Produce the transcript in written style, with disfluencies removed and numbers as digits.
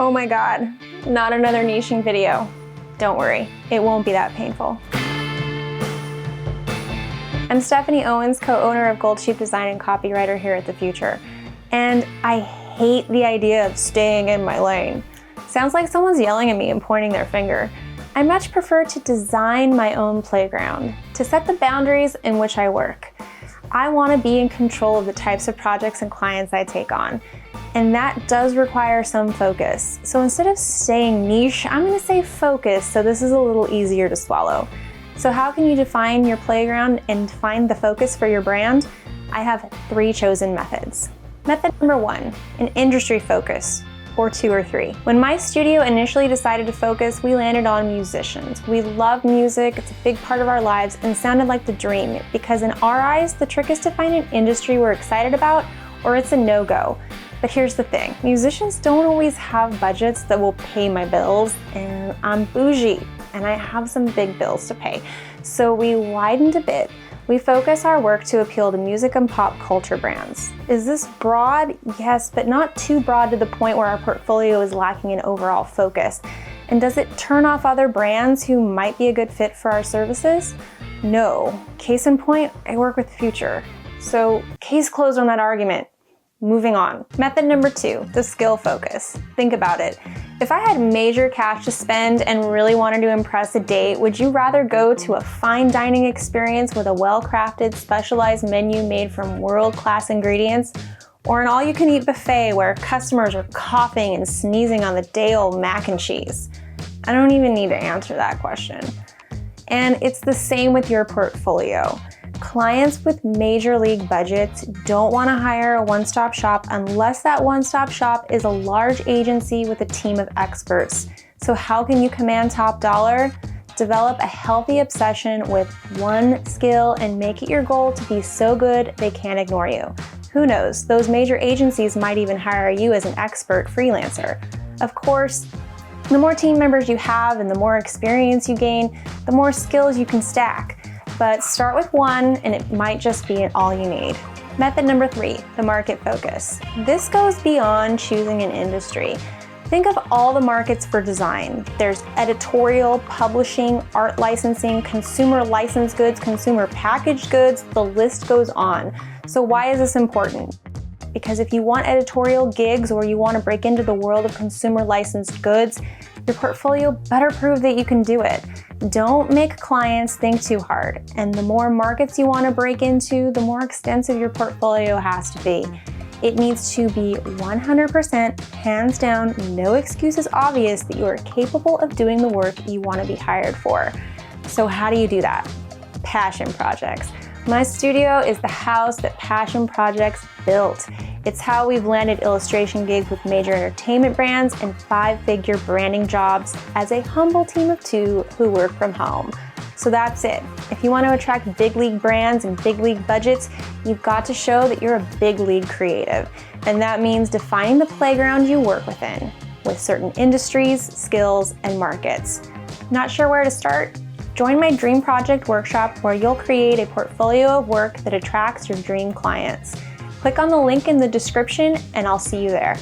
Oh my God, not another niching video. Don't worry, it won't be that painful. I'm Stephanie Owens, co-owner of Gold Sheep Design and copywriter here at the Futur. And I hate the idea of staying in my lane. Sounds like someone's yelling at me and pointing their finger. I much prefer to design my own playground, to set the boundaries in which I work. I want to be in control of the types of projects and clients I take on. And that does require some focus. So instead of saying niche, I'm going to say focus, so this is a little easier to swallow. So how can you define your playground and find the focus for your brand? I have 3 chosen methods. Method number 1, an industry focus, or 2 or 3. When my studio initially decided to focus, we landed on musicians. We love music, it's a big part of our lives, and sounded like the dream, because in our eyes, the trick is to find an industry we're excited about, or it's a no-go. But here's the thing, musicians don't always have budgets that will pay my bills, and I'm bougie, and I have some big bills to pay. So we widened a bit. We focus our work to appeal to music and pop culture brands. Is this broad? Yes, but not too broad to the point where our portfolio is lacking in overall focus. And does it turn off other brands who might be a good fit for our services? No. Case in point, I work with Futur. So case closed on that argument. Moving on. Method number 2, the skill focus. Think about it. If I had major cash to spend and really wanted to impress a date, would you rather go to a fine dining experience with a well-crafted, specialized menu made from world-class ingredients, or an all-you-can-eat buffet where customers are coughing and sneezing on the day-old mac and cheese? I don't even need to answer that question. And it's the same with your portfolio. Clients with major league budgets don't want to hire a one-stop shop unless that one-stop shop is a large agency with a team of experts. So how can you command top dollar? Develop a healthy obsession with one skill and make it your goal to be so good they can't ignore you. Who knows, those major agencies might even hire you as an expert freelancer. Of course, the more team members you have and the more experience you gain, the more skills you can stack. But start with one and it might just be all you need. Method number 3, the market focus. This goes beyond choosing an industry. Think of all the markets for design. There's editorial, publishing, art licensing, consumer licensed goods, consumer packaged goods, the list goes on. So why is this important? Because if you want editorial gigs or you want to break into the world of consumer licensed goods, your portfolio better prove that you can do it. Don't make clients think too hard. And the more markets you want to break into, the more extensive your portfolio has to be. It needs to be 100% hands down, no excuses obvious that you are capable of doing the work you want to be hired for. So how do you do that? Passion projects. My studio is the house that passion projects built. It's how we've landed illustration gigs with major entertainment brands and 5-figure branding jobs as a humble team of 2 who work from home. So that's it. If you want to attract big league brands and big league budgets, you've got to show that you're a big league creative. And that means defining the playground you work within, with certain industries, skills, and markets. Not sure where to start? Join my Dream Project workshop where you'll create a portfolio of work that attracts your dream clients. Click on the link in the description and I'll see you there.